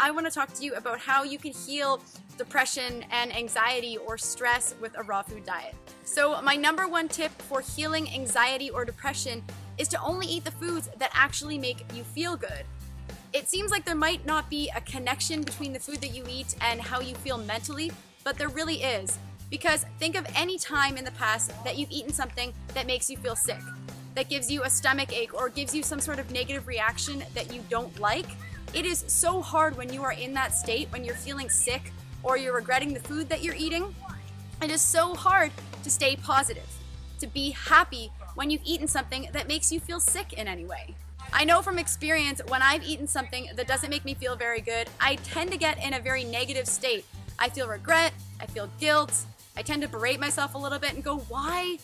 I want to talk to you about how you can heal depression and anxiety or stress with a raw food diet. So my number one tip for healing anxiety or depression is to only eat the foods that actually make you feel good. It seems like there might not be a connection between the food that you eat and how you feel mentally, but there really is. Because think of any time in the past that you've eaten something that makes you feel sick, that gives you a stomach ache or gives you some sort of negative reaction that you don't like. It is so hard when you are in that state, when you're feeling sick or you're regretting the food that you're eating. It is so hard to stay positive, to be happy when you've eaten something that makes you feel sick in any way. I know from experience, when I've eaten something that doesn't make me feel very good, I tend to get in a very negative state. I feel regret, I feel guilt, I tend to berate myself a little bit and go, why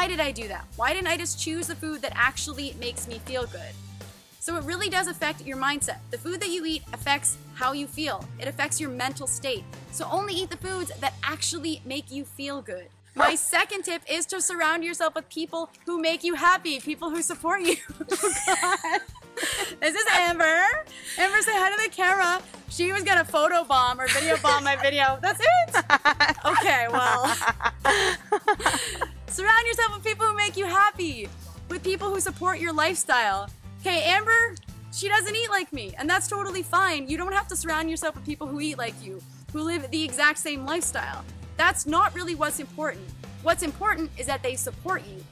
did I do that? Why didn't I just choose the food that actually makes me feel good? So it really does affect your mindset. The food that you eat affects how you feel. It affects your mental state. So only eat the foods that actually make you feel good. My second tip is to surround yourself with people who make you happy, people who support you. Oh God. This is Amber. Amber, say hi to the camera. She was gonna photo bomb or video bomb my video. That's it? Okay, well. Surround yourself with people who make you happy, with people who support your lifestyle. Okay, Amber, she doesn't eat like me, and that's totally fine. You don't have to surround yourself with people who eat like you, who live the exact same lifestyle. That's not really what's important. What's important is that they support you.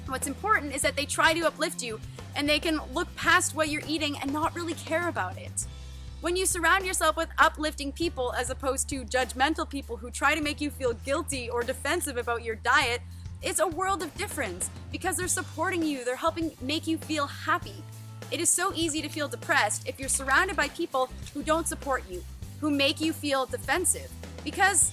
What's important is that they try to uplift you and they can look past what you're eating and not really care about it. When you surround yourself with uplifting people as opposed to judgmental people who try to make you feel guilty or defensive about your diet, it's a world of difference because they're supporting you, they're helping make you feel happy. It is so easy to feel depressed if you're surrounded by people who don't support you, who make you feel defensive, because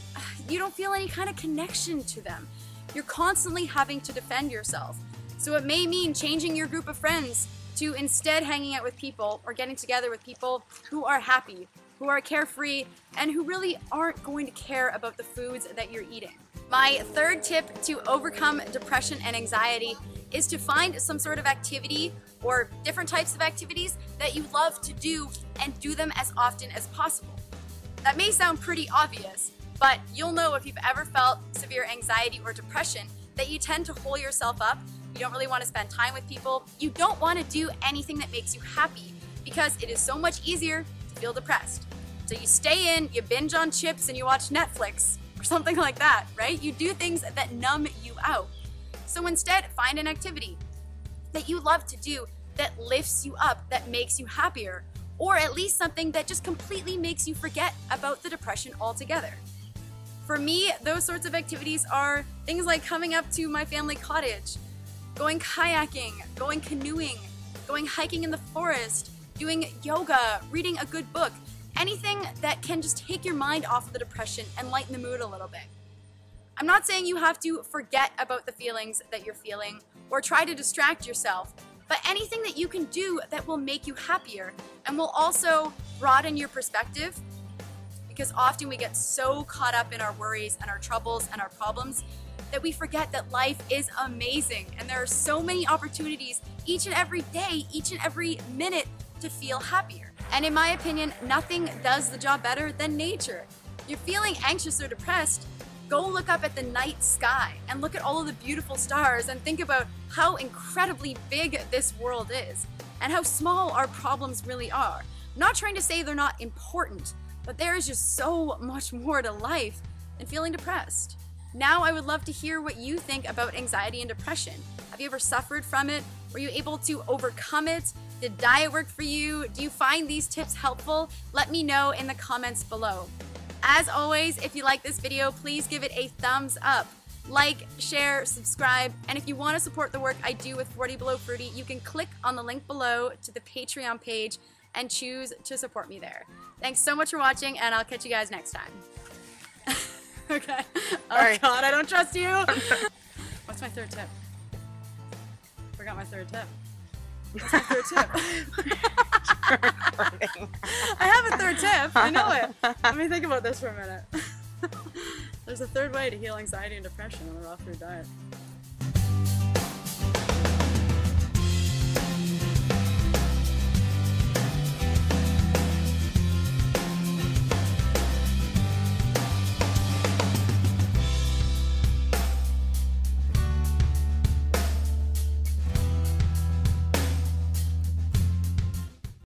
you don't feel any kind of connection to them. You're constantly having to defend yourself. So it may mean changing your group of friends to instead hanging out with people or getting together with people who are happy, who are carefree, and who really aren't going to care about the foods that you're eating. My third tip to overcome depression and anxiety is to find some sort of activity or different types of activities that you love to do and do them as often as possible. That may sound pretty obvious, but you'll know if you've ever felt severe anxiety or depression that you tend to hole yourself up. You don't really want to spend time with people. You don't want to do anything that makes you happy because it is so much easier to feel depressed. So you stay in, you binge on chips and you watch Netflix or something like that, right? You do things that numb you out. So instead, find an activity that you love to do that lifts you up, that makes you happier, or at least something that just completely makes you forget about the depression altogether. For me, those sorts of activities are things like coming up to my family cottage, going kayaking, going canoeing, going hiking in the forest, doing yoga, reading a good book, anything that can just take your mind off of the depression and lighten the mood a little bit. I'm not saying you have to forget about the feelings that you're feeling or try to distract yourself, but anything that you can do that will make you happier and will also broaden your perspective, because often we get so caught up in our worries and our troubles and our problems that we forget that life is amazing and there are so many opportunities each and every day, each and every minute to feel happier. And in my opinion, nothing does the job better than nature. You're feeling anxious or depressed, go look up at the night sky and look at all of the beautiful stars and think about how incredibly big this world is and how small our problems really are. I'm not trying to say they're not important, but there is just so much more to life than feeling depressed. Now I would love to hear what you think about anxiety and depression. Have you ever suffered from it? Were you able to overcome it? Did diet work for you? Do you find these tips helpful? Let me know in the comments below. As always, if you like this video, please give it a thumbs up. Like, share, subscribe, and if you want to support the work I do with 40BelowFruity, you can click on the link below to the Patreon page and choose to support me there. Thanks so much for watching, and I'll catch you guys next time. Okay. Oh God, I don't trust you. What's my third tip? Forgot my third tip. What's my third tip? I have a third tip. I know it. Let me think about this for a minute. There's a third way to heal anxiety and depression on a raw food diet.